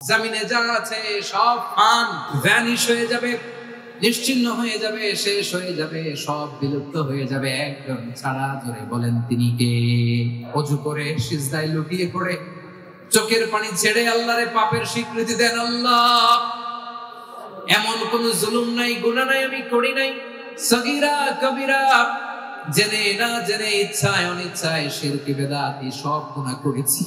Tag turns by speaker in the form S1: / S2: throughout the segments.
S1: জমিনে যা আছে সব ফান ভ্যানিশ হয়ে যাবে, নিশ্চিহ্ন হয়ে যাবে, শেষ হয়ে যাবে, সব বিলুপ্ত হয়ে যাবে একজন ছাড়া। ধরে বলেন তিনি কে? অজু করে সিজদায় লুটিয়ে পড়ে চোখের পানি ছেড়ে আল্লাহরে পাপের স্বীকৃতি দেন। আল্লাহ, এমন কোন জুলুম নাই, গুনাহ নাই আমি করি নাই, সগীরা কবিরা, জেনে না জেনে, ইচ্ছায় অনিচ্ছায়, শিরকি বেদাতি সব গুনাহ করেছি।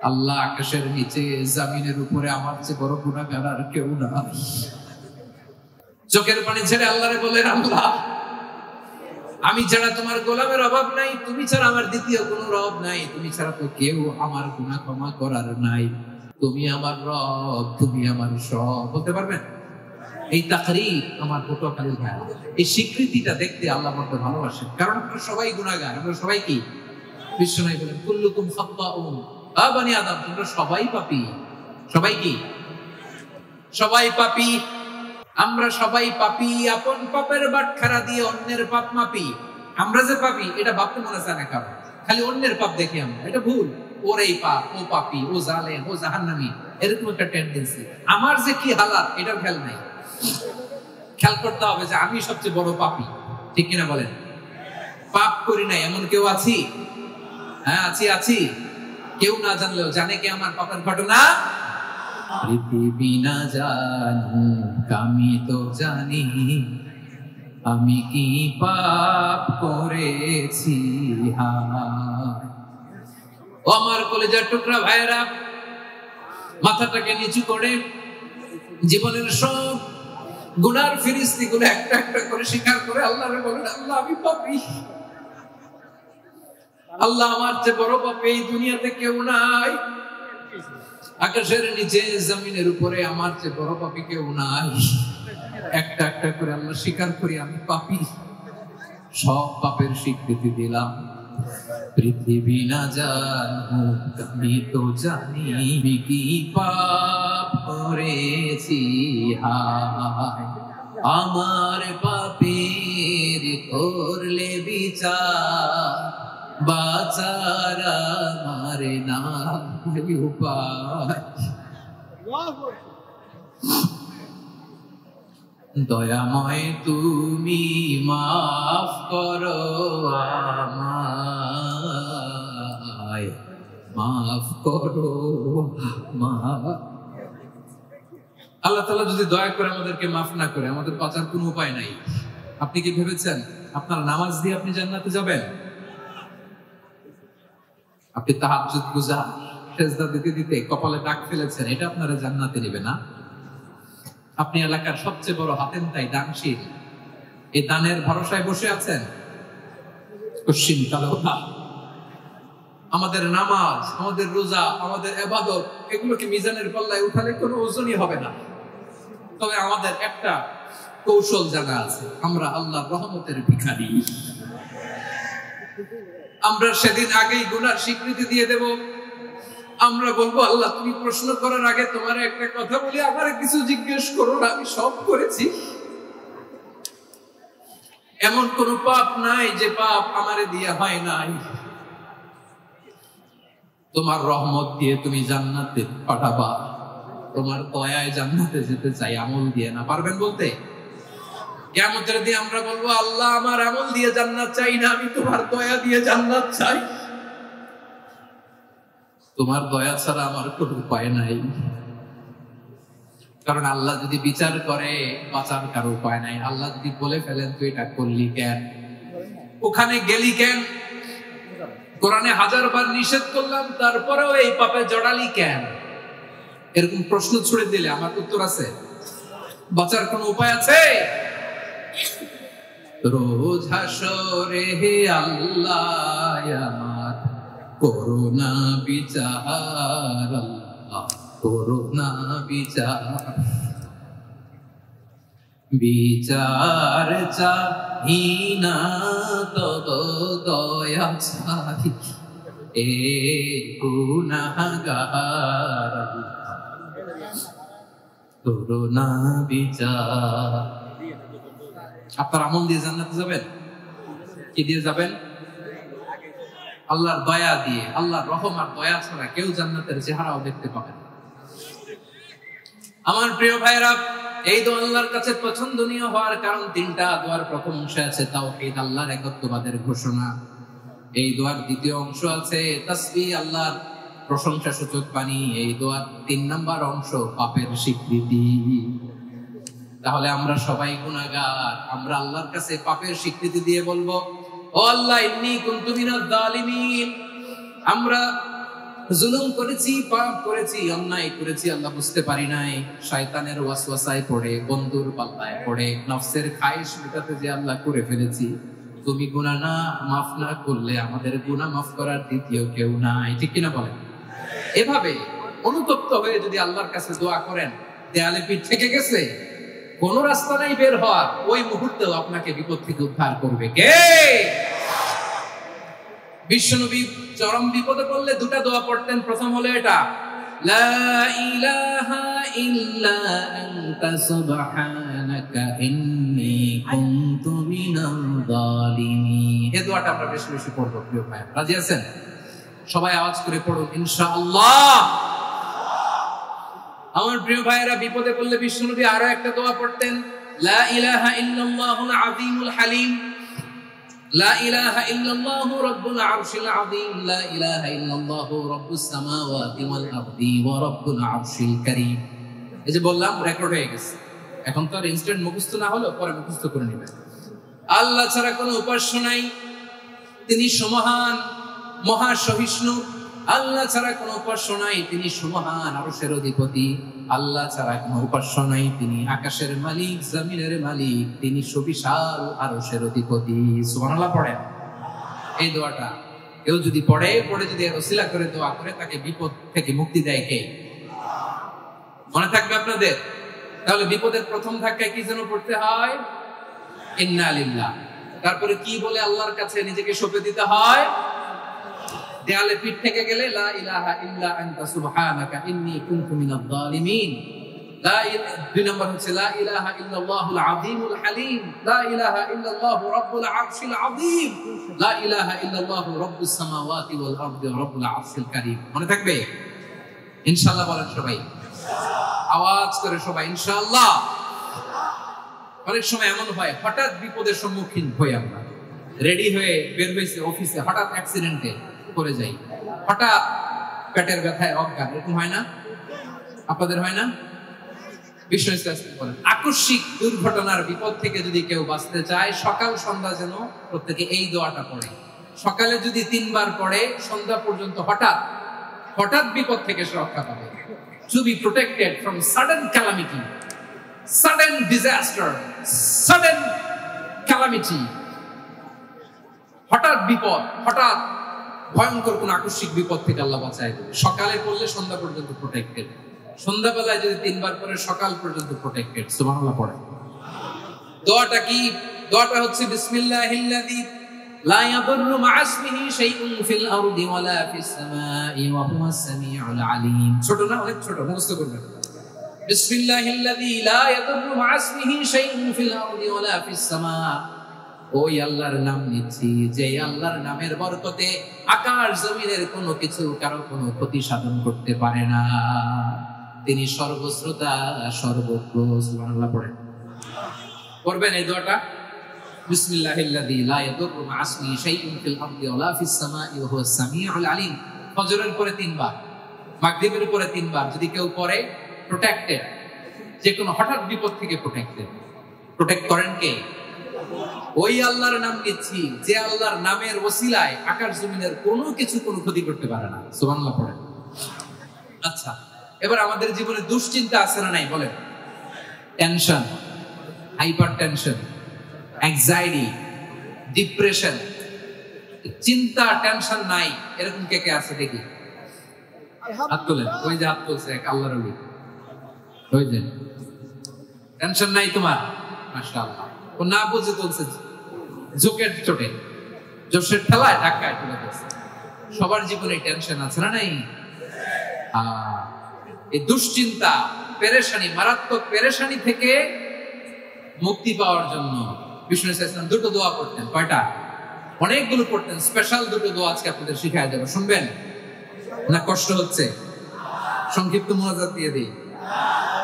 S1: আল্লাহ, আকাশের নিচে জমিনের উপরে আমার চেয়ে বড় গুনাহগার আর কেউ নাই। চোখের পানি ছেড়ে আল্লাহরে বলেন, আল্লাহ, আমি ছাড়া তোমার গোলামের অভাব নাই, তুমি ছাড়া আমার দ্বিতীয় কোনো রব নাই, তুমি ছাড়া তো কেউ আমার গুনাহ ক্ষমা করার নাই, তুমি আমার রব, তুমি আমার সব। বলতে পারবেন? এই তাকরীর আমার পটুয়াখালীর ভাই, এই স্বীকৃতিটা দেখতে আল্লাহ বড় ভালোবাসেন, কারণ আমরা সবাই গুনাহগার। আমরা সবাই কি? বিশ্বনবী বলেন, কুল্লুকুম খাত্তাউন, আ বনি আদম, তোমরা সবাই পাপী। সবাই কি? সবাই পাপী। আমরা সবাই পাপী। আপন পাপের বাটখারা দিয়ে অন্যের পাপ মাপি। আমরা যে পাপী এটা ভাবতে মনে চায় না কারণ, খালি অন্যের পাপ দেখি আমরা, এটা ভুল। ওর এই পাপ, ও পাপী, ও জালেম, ও জাহান্নামী, এরকম একটা টেন্ডেন্সি। আমার যে কি হালাত এটার খেয়াল নাই। খেয়াল করতে হবে যে আমি সবচেয়ে বড় পাপী, ঠিক কিনা বলেন? পাপ করি নাই এমন কেউ আছি? হ্যাঁ, আছি। কেউ না জানলেও জানে কি আমার পাপের ঘটনা? পৃথিবী না জানুক আমি তো জানি, আমি কি পাপ করেছি। ও আমার কলেজার টুকরা ভাইরা, মাথাটাকে নিচু করে জীবনের সব গুনার ফিরিস্তি গুলো একটা একটা করে স্বীকার করে আল্লাহরে বলেন, আল্লাহ, আমি পাপী। আল্লাহ, আমার চেয়ে বড় পাপী এই দুনিয়াতে কেউ নাই। আকাশের নিচে জমিনের উপরে আমার চেয়ে বড় পাপী কেউ নাই। একটা একটা করে আল্লাহ স্বীকার করি আমি পাপী, সব পাপের স্বীকৃতি দিলাম। পৃথিবী না জানুক আমি তো জানি, আমি কি পাপ করেছি। হায় আমার পাপের করলে বিচার, বাঁচার আমার নাই উপায়। দয়াময় তুমি মাফ করো আমায়, মাফ করো আল্লাহ তাআলা যদি দয়া করে আমাদেরকে মাফ না করে, আমাদের বাঁচার কোনো উপায় নাই। আপনি কি ভেবেছেন আপনার নামাজ দিয়ে আপনি জান্নাতে যাবেন? আপনি তাহাজ্জুদ গুজার, সেজদা দিতে দিতে কপালে দাগ ফেলেছেন, এটা আপনারা জান্নাতে নেবে না। আপনি এলাকার সবচেয়ে বড় হাতেম তাই দানশীল, এই দানের ভরসায় বসে আছেন। কশিন কালো না, আমাদের নামাজ, আমাদের রোজা, আমাদের ইবাদত, এগুলোকে মিজানের পাল্লায় উঠালে কোনো ওজনই হবে না। তবে আমাদের একটা কৌশল জানা আছে, আমরা আল্লাহর রহমতের ভিখারি। আমরা সেদিন আগেই গুনার স্বীকৃতি দিয়ে দেব। আমরা বলবো, আল্লাহ, তুমি প্রশ্ন করার আগে তোমার একটা কথা বলি, আমার কিছু জিজ্ঞেস করো না, আমি সব করেছি। এমন কোন পাপ নাই যে পাপ আমারে দিয়ে হয় নাই। তোমার রহমত দিয়ে তুমি জান্নাতে পাঠাবা, তোমার দয়ায় জান্নাতে যেতে চাই, আমল দিয়ে না। পারবেন বলতে? কিয়ামতের দিন আমরা বলবো, আল্লাহ, আমার আমল দিয়ে জান্নাত চাই না, আমি তোমার দয়া দিয়ে জান্নাত চাই। তোমার দয়া ছাড়া আমার কোনো উপায় নাই। কারণ আল্লাহ যদি বিচার করে, বাঁচার কারো উপায় নাই। আল্লাহ যদি বলে ফেলেন তুই এটা করলি কেন, ওখানে গেলি কেন, কোরআনে 1000 বার নিষেধ করলাম তারপরেও এই পাপে জড়ালি কেন, এরকম প্রশ্ন ছুড়ে দিলে আমার উত্তর আছে? বাঁচার কোনো উপায় আছে? রোজ হাসরে হে আল্লাহ আমার করুণা বিচার, আল্লাহ করুণা বিচার, বিচার চাহি না তব দয়া চাহি, এ গুনাহগার করুণা বিচার। আপনার আমল দিয়ে জান্নাতে যাবেন? কি দিয়ে যাবেন? আল্লাহর দয়া দিয়ে। আল্লাহর রহম আর দয়া ছাড়া কেউ জান্নাতের চেহারাও দেখতে পাবে না। আমার প্রিয় ভাইরা, এই দোয়া আল্লাহর কাছে পছন্দনীয় হওয়ার কারণ তিনটা। দোয়ার প্রথম অংশে আছে তাওহীদ, আল্লাহর একত্ববাদের ঘোষণা। এই দোয়ার দ্বিতীয় অংশ আছে তাসবিহ, আল্লাহর প্রশংসা সূচক বাণী। এই দোয়ার 3 নম্বর অংশ পাপের স্বীকৃতি। তাহলে আমরা সবাই গুনাহগার, আমরা আল্লাহর কাছে পাপের স্বীকৃতি দিয়ে বলবো, ও আল্লাহ, ইন্নী কুনতু মিনাজ জালিমিন, আমরা জুলুম করেছি, পাপ করেছি, অন্যায় করেছি, আল্লাহ বুঝতে পারি নাই। শয়তানের ওয়াসওয়াসায় পড়ে, বন্ধুর পাল্লায় পড়ে, নফসের খায়েশ মেটাতে যে আল্লাহ করে ফেলেছি। তুমি গুনাহ না মাফ না করলে আমাদের গুনাহ মাফ করার দ্বিতীয় কেউ নাই, ঠিক কিনা বলেন? এভাবে অনুতপ্ত হয়ে যদি আল্লাহর কাছে দোয়া করেন, দেয়ালে পিঠ থেকে গেছে, কোন রাস্তা নাই বের হওয়ার, ওই মুহূর্তেও আপনাকে বিপদ থেকে উদ্ধার করবে কে? বিশ্বনবী চরম বিপদে পড়লে দুটা দোয়া পড়তেন। প্রথম হলো এটা, লা ইলাহা ইল্লা আনতা সুবহানাকা ইন্নী কুনতু মিনাল জালিমিন। এই দোয়াটা আমরা বেশি বেশি পড়ব প্রিয় ভাই। রাজি আছেন? সবাই আওয়াজ করে পড়ুন ইনশাআল্লাহ। আমার প্রিয় ভাইয়েরা, বিপদে পড়লে বিশ্বনবী আরো একটা দোয়া পড়তেন, লা ইলাহা ইল্লাল্লাহুল আযীমুল হালিম, লা ইলাহা ইল্লাল্লাহু রাব্বুল আরশিল আযীম, লা ইলাহা ইল্লাল্লাহু রাব্বুস সামাওয়াতি ওয়াল আরদি ওয়া রাব্বুল আরশিল কারীম। এই যে বললাম, রেকর্ড হয়ে গেছে। এখন তো আর ইনস্ট্যান্ট মুখস্থ না হলো, পরে মুখস্থ করে নেবেন। আল্লাহ ছাড়া কোনো উপাস্য নাই, তিনি সমহান, মহা সহিষ্ণু। আল্লাহ ছাড়া কোনো উপাস্য নাই, তিনি সমহান, আরশের অধিপতি। আল্লাহ ছাড়া কোনো উপাস্য নাই, তিনি আকাশের মালিক, জমিনের মালিক, তিনি সুবিশাল আরশের অধিপতি। সুবহানাল্লাহ পড়েন। এই দোয়াটা কেউ যদি পড়ে যদি এর ওসিলা করে দোয়া করে, তাকে বিপদ থেকে মুক্তি দেয় কে? মনে থাকবে আপনাদের? তাহলে বিপদের প্রথম ধাক্কায় কি যেন পড়তে হয়? ইন্না লিল্লাহ। তারপরে কি বলে আল্লাহর কাছে নিজেকে সঁপে দিতে হয়? দেয়ালে পিঠ থেকে গেলে লা ইলাহা ইল্লা আনতা সুবহানাকা ইন্নী কুনতু মিনাজ জালিমিন। দুই নম্বর হচ্ছে লা ইলাহা ইল্লাল্লাহুল আযীমুল হালিম, লা ইলাহা ইল্লাল্লাহু রাব্বুল আরশিল আযীম, লা ইলাহা ইল্লাল্লাহু রাব্বুস সামাওয়াতি ওয়াল আরদি ওয়া রাব্বুল আরশিল কারীম। মনে থাকবে? ইনশাআল্লাহ বলেন সবাই, আওয়াজ করে সবাই ইনশাআল্লাহ। অনেক সময় এমন হয়, হঠাৎ বিপদের সম্মুখীন হই আমরা, রেডি হয়ে বের হয়েছে অফিসে, হঠাৎ অ্যাক্সিডেন্টে করে যাই, হঠাৎ পেটের ব্যথায় অজ্ঞান, এরকম হয় না? আপনাদের হয় না? আকস্মিক দুর্ঘটনার বিপদ থেকে যদি কেউ বাঁচতে চায়, সকাল সন্ধ্যা যেন প্রত্যেকে এই দোয়াটা পড়ে। সকালে যদি 3 বার পড়ে, সন্ধ্যা পর্যন্ত হঠাৎ বিপদ থেকে সে রক্ষা পাবে। To be protected from sudden calamity, sudden disaster, sudden calamity, হঠাৎ বিপদ, হঠাৎ ভয়ঙ্কর কোন আকস্মিক বিপদ থেকে আল্লাহ বাঁচায় দেবে। সকালে পড়লে সন্ধ্যা পর্যন্ত প্রোটেক্টেড, সন্ধ্যাবেলায় যদি 3 বার পরে সকাল পর্যন্ত প্রোটেক্টেড। সুবহানাল্লাহ পড়ে। দোয়াটা কি? দোয়াটা হচ্ছে বিসমিল্লাহিল্লাযী লা ইয়াদুররু মা ইসমিহি শাইউন ফিল আরদি ওয়ালা ফিস সামাই ওয়া হুয়াস সামিউল আলীম। ছোট না? অনেক ছোট, মুখস্থ করবেন। বিসমিল্লাহিল্লাযী লা ইয়াদুররু মা ইসমিহি শাইউন ফিল আরদি ওয়ালা ফিস সামা। ওই আল্লাহর নাম নিচ্ছি, যে আল্লাহর নামের বরকতে আকাশ জমিনের কোনো কিছু কারো কোনো ক্ষতি সাধন করতে পারে না। তিনি সর্বশ্রোতা, সর্বজ্ঞ। সুবহানাল্লাহ পড়েন। পড়বেন এই দোয়াটা, বিসমিল্লাহিল্লাযী লা ইয়াদুররু মা ইসমিহি শাইউন ফিল আরদি ওয়ালা ফিস সামাই ওয়া হুয়াস সামিউল আলীম। ফজরের পরে 3 বার, মাগরিবের পরে 3 বার যদি কেউ পড়ে, প্রোটেক্টেড, যে কোনো হঠাৎ বিপদ থেকে প্রোটেক্টেড। প্রোটেক্ট করেন কে? ওই আল্লাহর নাম নিচ্ছি, যে আল্লাহর নামের ওসিলায় আকাশ জমিনের কোনো কিছু কোনো ক্ষতি করতে পারে না। সুবহানাল্লাহ পড়েন। আচ্ছা, এবার আমাদের জীবনে দুশ্চিন্তা আছে না নাই বলেন? Tension, hyper tension, anxiety, depression, চিন্তা, টেনশন নাই, এরকম কে কে আছে দেখি? হাত তোলেন। ওই যে হাত তুলছে এক আল্লাহর ওলি, ওই যে টেনশন নাই তোমার, মাশাআল্লাহ। ও না বুঝে তুলছে, জোকের চোটে, জোশের ঠেলায় ধাক্কায় তুলে দিয়েছে। সবার জীবনে টেনশন আছে না নাই? এই দুশ্চিন্তা, পেরেশানি, মারাত্মক পেরেশানি থেকে মুক্তি পাওয়ার জন্য বিষ্ণু ইসলাম 2টো দোয়া পড়তেন। কয়টা? অনেকগুলো পড়তেন। স্পেশাল 2টো দোয়া আজকে আপনাদের শিখায় দেবো, শুনবেন না? কষ্ট হচ্ছে? সংক্ষিপ্ত মুনাজাত দিয়ে দিই।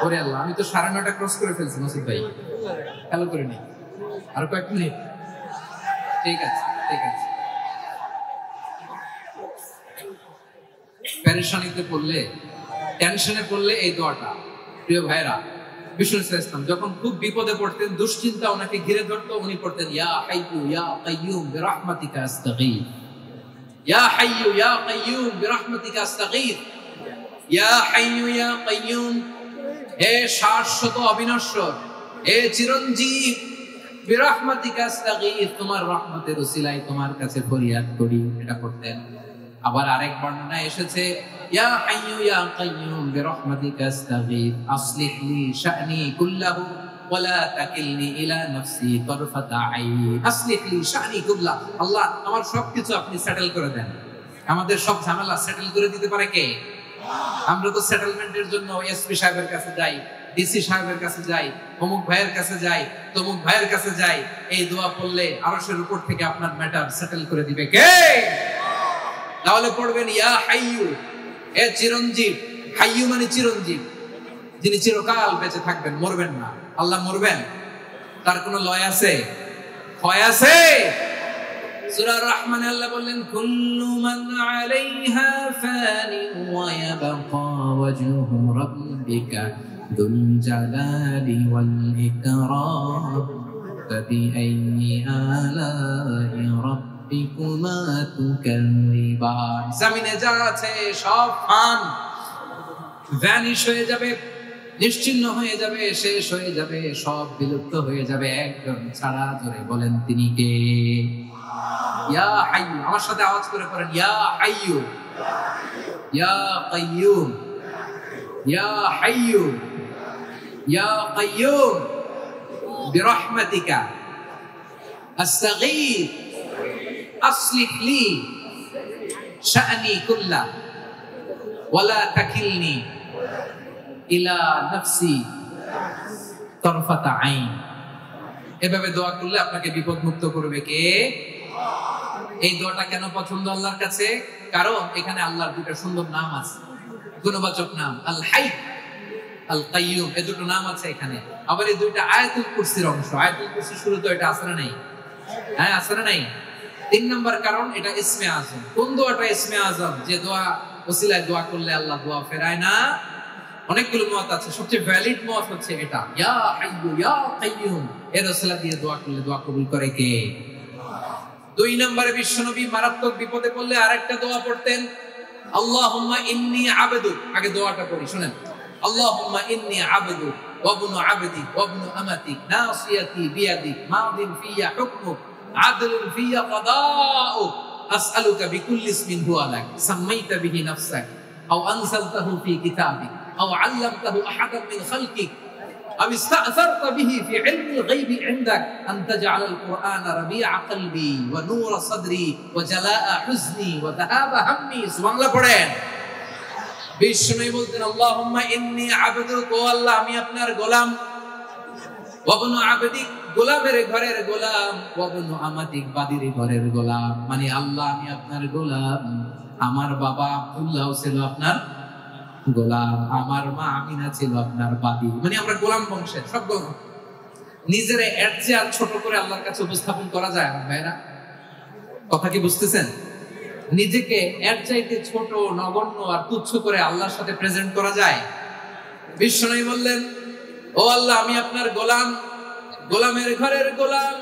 S1: ওরে আল্লাহ, আমি তো 9:30 ক্রস করে ফেলছি মাসুদ ভাই, খেয়াল করে নি, আর কয়েক মিনিট। ঠিক আছে, ঠিক আছে। পেরেশানিতে পড়লে, টেনশনে পড়লে এই দোয়াটা, প্রিয় ভাইরা, বিষ্ণু ইসলাম যখন খুব বিপদে পড়তেন, দুশ্চিন্তা ওনাকে ঘিরে ধরতো, উনি পড়তেন ইয়া হাইয়ু ইয়া কাইয়ুম বিরহমাতিকা আস্তাগীথ, ইয়া হাইয়ু ইয়া কাইয়ুম বিরহমাতিকা আস্তাগীথ, ইয়া হাইয়ু ইয়া কাইয়ুম, হে শাশ্বত অবিনশ্বর, হে চিরঞ্জীব, বিরহমাতিকা আস্তাগীথ, তোমার রহমতের উসিলায় তোমার কাছে ফরিয়াদ করি। এটা পড়তেন। আবার আরেক বর্ণনায় এসেছে ইয়া হাইয়ু ইয়া কাইয়ুম বিরহমাতিকা আস্তাগীথ আসলিহ লি শা'নি কুল্লাহু ওয়া লা তাকিলনি ইলা নাফসি তারফাতা আইন। আসলিহ লি শা'নি কুল্লাহ, আল্লাহ আমার সবকিছু আপনি সেটেল করে দেন। আমাদের সব ঝামেলা সেটেল করে দিতে পারে কে? আমরা তো সেটেলমেন্টের জন্য এসপি সাহেবের কাছে যাই, ডিসি সাহেবের কাছে যাই, অমুক ভাইয়ের কাছে যাই, তমুক ভাইয়ের কাছে যাই। এই দোয়া পড়লে আরশের উপর থেকে আপনার ম্যাটার সেটেল করে দিবে কে? তাহলে পড়বেন ইয়া হাইয়ু, হে চিরঞ্জীব। হাইয়ু মানে চিরঞ্জীব, যিনি চিরকাল বেঁচে থাকবেন, মরবেন না। আল্লাহ মরবেন? তার কোনো লয় আছে? ক্ষয় আছে? সূরা রহমানে আল্লাহ বললেন কুল্লু মান আলাইহা ফানি ওয়া ইয়াবকা ওয়াজহু রাব্বিকা যুল জালালি ওয়াল ইকরাম ফাবিআইয়ি আলাই রাব্বিকুমা তুকাল্লিবান। জমিনে যা আছে সব ভ্যানিশ হয়ে যাবে, নিশ্চিহ্ন হয়ে যাবে, শেষ হয়ে যাবে, সব বিলুপ্ত হয়ে যাবে, একজন ছাড়া। জোরে বলেন তিনি কে? ইয়া হাইয়ু, আমার সাথে আওয়াজ করে পড়েন ইয়া হাইয়ু ইয়া কাইয়ুম ইয়া হাইয়ু ইয়া কাইয়ুম বিরহমাতিকা আস্তাগীথ আসলিহ লি শা'নি কুল্লা ওয়া লা তাকিলনি ইলা নাফসি তারফাতা আইন। এভাবে দোয়া করলে আপনাকে বিপদ মুক্ত করবে কে? এই দোয়াটা কেন পছন্দ আল্লাহর কাছে? কারণ এখানে আল্লাহর দুটো সুন্দর নাম আছে, গুণবাচক নাম, আল হাই, আল কাইয়ুম, এই দুটো নাম আছে এখানে। আবার এই দুইটা আয়াতুল কুরসির অংশ। আয়াতুল কুরসি শুরুতে এটা আছে না নাই? হ্যাঁ, আছে না নাই? 3 নম্বর কারণ, এটা ইসমে আজম। কোন দোয়াটা ইসমে আজম? যে দোয়া ওসিলায় দোয়া করলে আল্লাহ দোয়া ফেরায় না। অনেকগুলো মত আছে, সবচেয়ে ভ্যালিড মত হচ্ছে এটা, ইয়া হাইয়ু ইয়া কাইয়ুম। এর ওসিলা দিয়ে দোয়া করলে দোয়া কবুল করে কে? 2 নম্বরে বিশ্বনবী মারাত্মক বিপদে পড়লে আরেকটা দোয়া পড়তেন, আল্লাহুম্মা ইন্নী আবদুক। আগে দোয়াটা পড়ি, শুনেন। আল্লাহুম্মা ইন্নী আবদুক ওয়া ইবনু আবদিক ওয়া ইবনু আমাতিক নাসিয়াতি বিয়াদিক মাদিন ফিয়া হুকমুক আদলুন ফিয়া কাদাউক আসআলুকা বিকুল্লি ইসমিন হুয়া লাক সাম্মাইতা বিহি নাফসাক আও আনজালতাহু ফি কিতাবিক আও আল্লামতাহু আহাদান মিন খালকিক أو استأثرت به في علم الغيب عندك أن تجعل القرآن ربيع قلبي ونور صدري وجلاء حزني وذهاب همي. سبحان الله পড়েন। বিষ্ণু বলতেন আল্লাহুম্মা ইন্নী আবদুক, ও আল্লাহ আমি আপনার গোলাম, ওয়া ইবনু আবদিক, গোলামের ঘরের গোলাম, ওয়া ইবনু আমাতিক, বাদীর ঘরের গোলাম। মানে আল্লাহ আমি আপনার গোলাম। আমার বাবা আব্দুল্লাহ ছিল আপনার গোলাম, আমার মা আমিনা ছিল আপনার বাদী। মানে আমরা গোলাম বংশের, সব গোলাম। নিজের এর চেয়ে আর ছোট করে আল্লাহর কাছে উপস্থাপন করা যায় আমার ভাইরা? কথা কি বুঝতেছেন? নিজেকে এর চাইতে ছোট, নগণ্য আর তুচ্ছ করে আল্লাহর সাথে প্রেজেন্ট করা যায়? বিশ্বনবী বললেন ও আল্লাহ আমি আপনার গোলাম, গোলামের ঘরের গোলাম,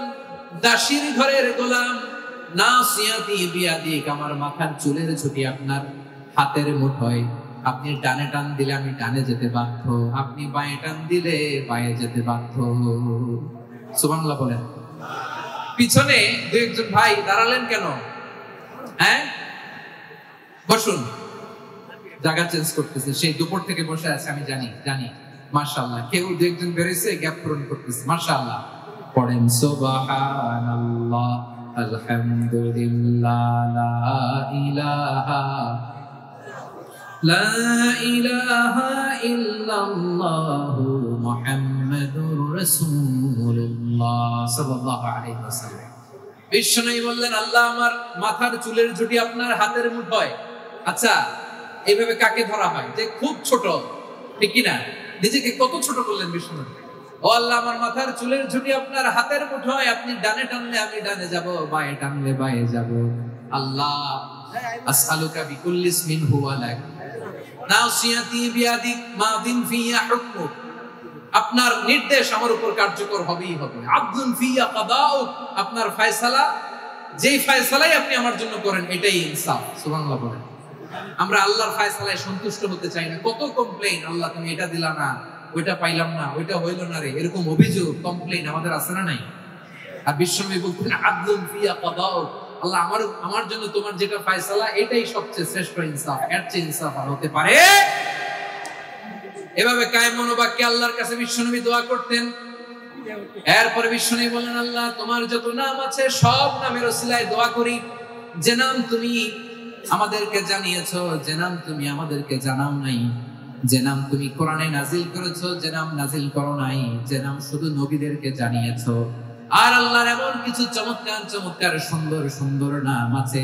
S1: দাসীর ঘরের গোলাম। নাসিয়াতি বিয়াদিক, আমার মাথার চুলের ছুটি আপনার হাতের মুঠোয়। আপনি ডানে টান দিলে আমি ডানে যেতে বাধ্য, আপনি বাঁয়ে টান দিলে বাঁয়ে যেতে বাধ্য। সুবহানাল্লাহ বলেন। পিছনে 2-1 ভাই দাঁড়ালেন কেন? হ্যাঁ, বসুন। জায়গা চেঞ্জ করতেছে, সেই দুপুর থেকে বসে আছে, আমি জানি। মাশাআল্লাহ, কেউ 2-1 বেরিয়েছে, গ্যাপ পূরণ করতেছে। মাশাআল্লাহ পড়েন সুবহানাল্লাহ আলহামদুলিল্লাহ লা ইলাহা লা ইলাহা ইল্লাল্লাহু মুহাম্মাদুর রাসূলুল্লাহ সাল্লাল্লাহু আলাইহি ওয়াসাল্লাম। বিশ্বনবী বললেন আল্লাহ আমার মাথার চুলের ঝুঁটি আপনার হাতের মুঠোয়। আচ্ছা, এইভাবে কাকে ধরা হয়? যে খুব ছোট, ঠিক কি না? নিজেকে কত ছোট করলেন বিশ্বনবী। ও আল্লাহ, আমার মাথার চুলের ঝুঁটি আপনার হাতের মুঠোয়, আপনি ডানে টানলে আমি ডানে যাব, বায়ে টানলে বায়ে যাব। আল্লাহ, আসআলুকা বিকুল্লি ইসমিন হুয়া লাক নাসিয়াতি বিয়াদিক মাদিন ফিয়া হুকমুক, আপনার নির্দেশ আমার উপর কার্যকর হবেই হবে। আদলুন ফিয়া কাদাউক, আপনার ফয়সালা, যেই ফয়সালাই আপনি আমার জন্য করেন এটাই ইনসাফ। সুবহানাল্লাহ বলেন। আমরা আল্লাহর ফয়সালায় সন্তুষ্ট হতে চাই না। কত কমপ্লেইন, আল্লাহ তুমি এটা দিলা না, ওইটা পাইলাম না, ওইটা হইল না রে, এরকম অভিযোগ কমপ্লেইন আমাদের আছে না নাই? আর বিশ্বনবী বলতেন আদলুন ফিয়া কাদাউক, আল্লাহ আমার জন্য তোমার যেটা ফয়সালা এটাই সবচেয়ে শ্রেষ্ঠ ইনসাফ, এর চেয়ে ইনসাফ আর হতে পারে? এভাবে কায়েম মনোবাক্যে আল্লাহর কাছে বিশ্বনবী দোয়া করতেন। এরপরে বিশ্বনবী বলেন, আল্লাহ তোমার যত নাম আছে সব নামের ওসিলায় দোয়া করি, যে নাম তুমি আমাদেরকে জানিয়েছো, যে নাম তুমি আমাদেরকে জানাও নাই, যে নাম তুমি কোরআনে নাজিল করেছো, যে নাম নাজিল করো নাই, যে নাম শুধু নবীদেরকে জানিয়েছো। আর আল্লাহর এমন কিছু চমৎকার চমৎকার সুন্দর সুন্দর নাম আছে,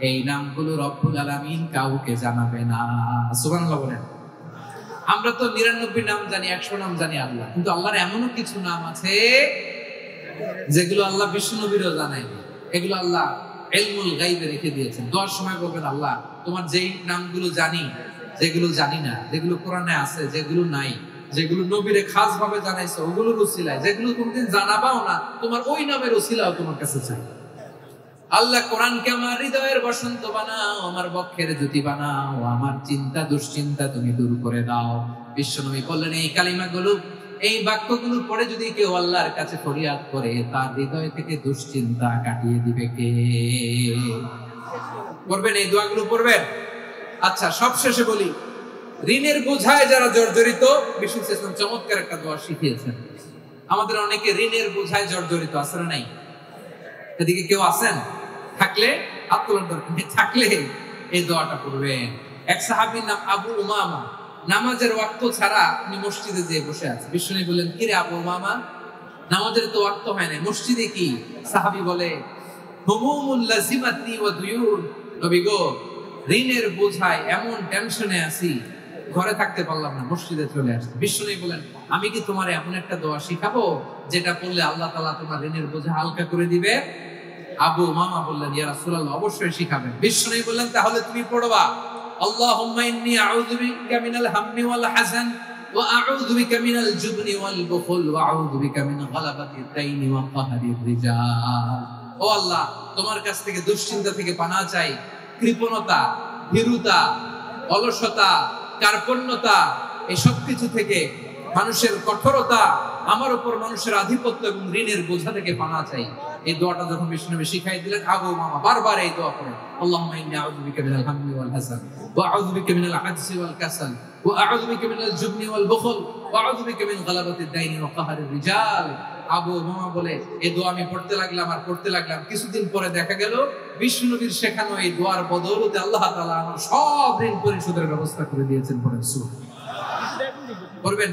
S1: এই নামগুলো রব্বুল আলামিন কাউকে জানাবে না। সুবহানাল্লাহ বলেন। আমরা তো 99 নাম জানি, 100 নাম জানি আল্লাহ, কিন্তু আল্লাহর এমনও কিছু নাম আছে যেগুলো আল্লাহ বিশ্বনবীরও জানায়। এগুলো আল্লাহ ইলমুল গায়বে রেখে দিয়েছেন। দোয়ার সময় বলবেন, আল্লাহ তোমার যেই নামগুলো জানি, যেগুলো জানি না, যেগুলো কোরআনে আছে, যেগুলো নাই, যেগুলো নবীরে খাস ভাবে জানাইছো ওগুলোর ওসিলায়, যেগুলো কোনদিন জানাবাও না তোমার ওই নামের ওসিলাও তোমার কাছে চাই। আল্লাহ কোরআনকে আমার হৃদয়ের বসন্ত বানাও, আমার বক্ষের জ্যোতি বানাও, আমার চিন্তা দুশ্চিন্তা তুমি দূর করে দাও। বিশ্বনবী বললেন, এই কালিমাগুলো, এই বাক্যগুলো পড়ে যদি কেউ আল্লাহর কাছে ফরিয়াদ করে, তার হৃদয় থেকে দুশ্চিন্তা কাটিয়ে দিবে কে? পড়বেন, এই দোয়াগুলো পড়বেন। আচ্ছা, সবশেষে বলি, ঋণের বোঝায় যারা জর্জরিত, বিষ্ণু ইসলাম চমৎকার একটা দোয়া শিখিয়েছেন। আমাদের অনেকে ঋণের বোঝায় জর্জরিত, আছে না নাই? এদিকে কেউ আছেন? থাকলে আত্মলার দরকার, থাকলে এই দোয়াটা পড়বেন। এক সাহাবীর নাম আবু উমামা, নামাজের ওয়াক্ত ছাড়া উনি মসজিদে যেয়ে বসে আছে। বিশ্বনবী বললেন, কি রে আবু উমামা, নামাজের তো ওয়াক্ত হয় না, মসজিদে কি? সাহাবী বলে, হুমুমুল লাজিমাতনি ওয়া দুয়ুন, নবী গো, ঋণের বোঝায় এমন টেনশনে আছি, ঘরে থাকতে পারলাম না, মসজিদে চলে আসছি। বিশ্বনবী বলেন, আমি কি তোমার এমন একটা দোয়া শিখাবো যেটা পড়লে আল্লাহ তাআলা তোমার ঋণের বোঝা হালকা করে দিবে? আবু উমামা বললেন, ইয়া রাসূলুল্লাহ, অবশ্যই শিখাবেন। বিশ্বনবী বললেন, তাহলে তুমি পড়বা, আল্লাহুম্মা ইন্নী আউযু বিকা মিনাল হাম্মি ওয়াল হাযান ওয়া আউযু বিকা মিনাল জুবনি ওয়াল বুখল ওয়া আউযু বিকা মিন গালাবাতিদ দাইনি ওয়া কাহরির রিজাল। ও আল্লাহ, তোমার কাছ থেকে দুশ্চিন্তা থেকে পানাহ চাই, কৃপণতা, ভীরুতা, অলসতা, কার্পণ্যতা, এই সব কিছু থেকে, মানুষের কঠোরতা, আমার উপর মানুষের আধিপত্য এবং ঋণের বোঝা থেকে পানাহ চাই। এই দোয়াটা যখন বিশ্বনবী শিখাই দিলেন, আবু উমামা বারবার এই দোয়া করেন, আল্লাহুম্মা ইন্নী আউযু বিকা মিনাল হাম্মি ওয়াল হাযান ওয়া আউযু বিকা মিনাল আজজি ওয়াল কাসাল ওয়া আউযু বিকা মিনাল জুবনি ওয়াল বুখল ওয়া আউযু বিকা মিন গালাবাতিদ দাইনি ওয়া কাহরির রিজাল। আবু উমামা বলে, এই দোয়া আমি পড়তে লাগলাম আর পড়তে লাগলাম, কিছুদিন পরে দেখা গেল বিশ্বনবীর শেখানো এই দোয়ার বদৌলতে আল্লাহ তাআলা আমার সব ঋণ পরিশোধের ব্যবস্থা করে দিয়েছেন। পড়েন সুবহানাল্লাহ।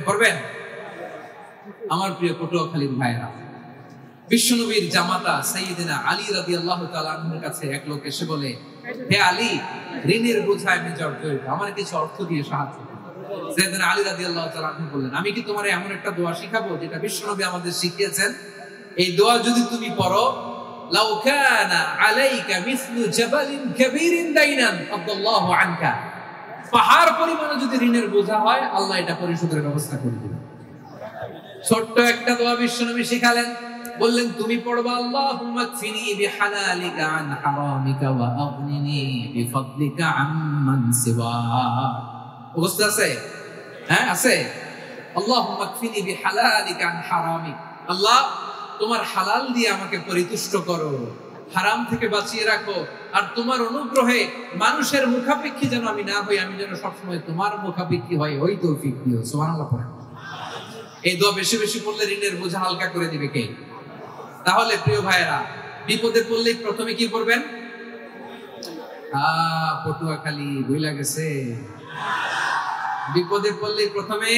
S1: পড়বেন। আমার প্রিয় পটুয়াখালীর ভাইরা, বিশ্বনবীর জামাতা সাইয়েদনা আলী রাদিয়াল্লাহু তাআলা আনহুর কাছে এক লোক এসে বলে, হে আলী, ঋণের বোঝায় আমি জর্জরিত, আমার কিছু অর্থ দিয়ে সাহায্য করুন। সাইয়েদনা আলী রাদিয়াল্লাহু তাআলা আনহু বললেন, আমি কি তোমার এমন একটা দোয়া শিখাবো যেটা বিশ্বনবী আমাদের শিখিয়েছেন? এই দোয়া যদি তুমি পড়ো, লাউ কানা আলাইকা মিসলু জাবালিন কাবীরিন দাইনান আল্লাহু আনকা, পাহাড় পরিমাণে যদি ঋণের বোঝা হয়, আল্লাহ এটা পরিশোধের ব্যবস্থা করে দিবেন। ছোট্ট একটা দোয়া বিশ্বনবী শিখালেন, বললেন, তুমি পড়বা, আল্লাহুম্মা কফিনি বিহালালিকা আন হারামিকা ওয়া আগনিনি বিফদলিকা আম্মান সিওয়াক। বুঝতে আছে? হ্যাঁ, আছে। আল্লাহুম্মা কফিনি বিহালালিকা আন হারামিক, আল্লাহ তোমার হালাল দিয়ে আমাকে পরিতুষ্ট করো, হারাম থেকে বাঁচিয়ে রাখো, আর তোমার অনুগ্রহে মানুষের মুখাপেক্ষী যেন আমি না হই, আমি যেন সবসময় তোমার মুখাপেক্ষী হই, ওই তৌফিক দিও। সুবহানাল্লাহ। এই দোয়া বেশি বেশি পড়লে ঋণের বোঝা হালকা করে দিবে কে? তাহলে প্রিয় ভাইয়েরা, বিপদে পড়লেই প্রথমে কি করবেন? পটুয়াখালী ভুইলা গেছে, বিপদে পড়লেই প্রথমে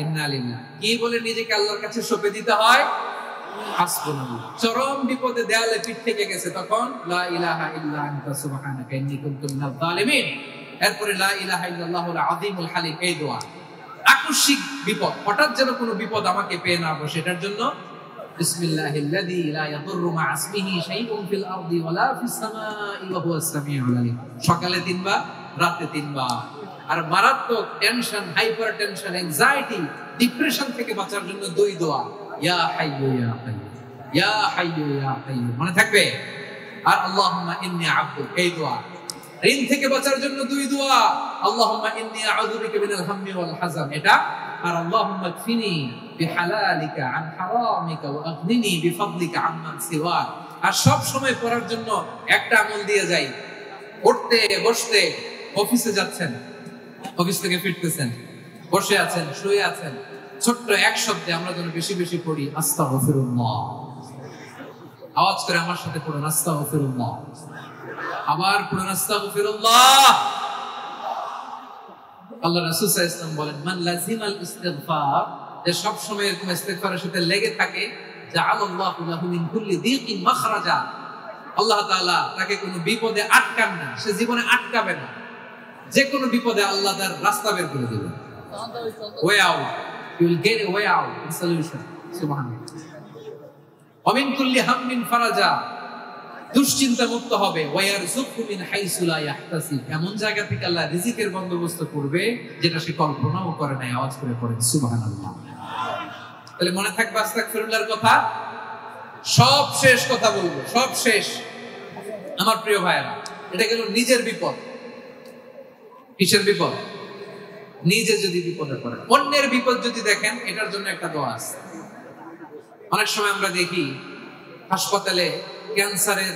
S1: ইন্না লিল্লাহ কি বলে নিজেকে আল্লাহর কাছে সঁপে দিতে হয়, হাসবুনাল্লাহ। চরম বিপদে দেয়ালে পিঠ থেকে গেছে, তখন লা ইলাহা ইল্লা আনতা সুবহানাকা ইন্নী কুনতু মিনাজ জালিমিন, এরপরে লা ইলাহা ইল্লাল্লাহুল আযীমুল হালিম, এই দোয়া। আকস্মিক বিপদ, হঠাৎ যেন কোনো বিপদ আমাকে পেয়ে না বসে, এটার জন্য বিসমিল্লাহিল্লাযী লা ইয়াদুররু মা'a ইসমিহি শাইউন ফিল আরদি ওয়ালা ফিস সামাই ওয়া হুয়াস সামিউল আলীম। সকালে 3 বার, রাতে 3 বার। আর মারাত্মক tension, hyper tension, anxiety, depression থেকে বাঁচার জন্য 2 দোয়া, ইয়া হাইয়্যু ইয়া কাইয়্যুম, ইয়া হাইয়্যু ইয়া কাইয়্যুম, মনে থাকবে। আর আল্লাহুম্মা ইন্নী আবদুক, এই দোয়া। ঋণ থেকে বাঁচার জন্য 2 দোয়া, আল্লাহুম্মা ইন্নী আউযু বিকা মিনাল হাম্মি ওয়াল হাযান, এটা। আর আল্লাহুম্মা কফিনি বিহালালিকা আন হারামিকা ওয়া আগনিনি বিফাদলিকা আম্মান সিওয়াক। আর সব সময় পড়ার জন্য একটা আমল দিয়ে যাই, উঠতে বসতে, অফিসে যাচ্ছেন, অফিস থেকে ফিরতেছেন, বসে আছেন, শুয়ে আছেন, ছোট্ট এক শব্দে আমরা যেন বেশি বেশি পড়ি আস্তাগফিরুল্লাহ। আওয়াজ করে আমার সাথে পড়ুন আস্তাগফিরুল্লাহ। আবার পড়ুন আস্তাগফিরুল্লাহ। আল্লাহ রাসূল সাল্লাল্লাহু আলাইহি ওয়াসাল্লাম বলেন, মান লাজিমাল ইস্তিগফার, যে সব সময় এরকম ইস্তিগফারের সাথে লেগে থাকে, জাআলাল্লাহু লাহু মিন কুল্লি দীকিন মাখরাজা, আল্লাহ তাআলা তাকে কোনো বিপদে আটকান না, সে জীবনে আটকাবে না। যে কোনো বিপদে আল্লাহ তার রাস্তা বের করে দিবেন, way out, you will get a way out, solution. সুবহানাল্লাহ। ওয়া মিন কুল্লি হাম্মিন ফারাজা, দুশ্চিন্তা মুক্ত হবে। ওয়ায়ারযুকহু মিন হাইসু লা ইয়াহতাসিব, এমন জায়গা থেকে আল্লাহ রিজিকের বন্দোবস্ত করবে যেটা সে কল্পনাও করে নাই। আওয়াজ করে পড়েন সুবহানাল্লাহ। তাহলে মনে থাকবে আস্তাগফিরুল্লাহর কথা। সব শেষ কথা বলবো, সব শেষ আমার প্রিয় ভাইরা। এটা গেল নিজের বিপদ। কিসের বিপদ? নিজে যদি বিপদে পড়ে। অন্যের বিপদ যদি দেখেন, এটার জন্য একটা দোয়া আছে। অনেক সময় আমরা দেখি হাসপাতালে ক্যান্সারের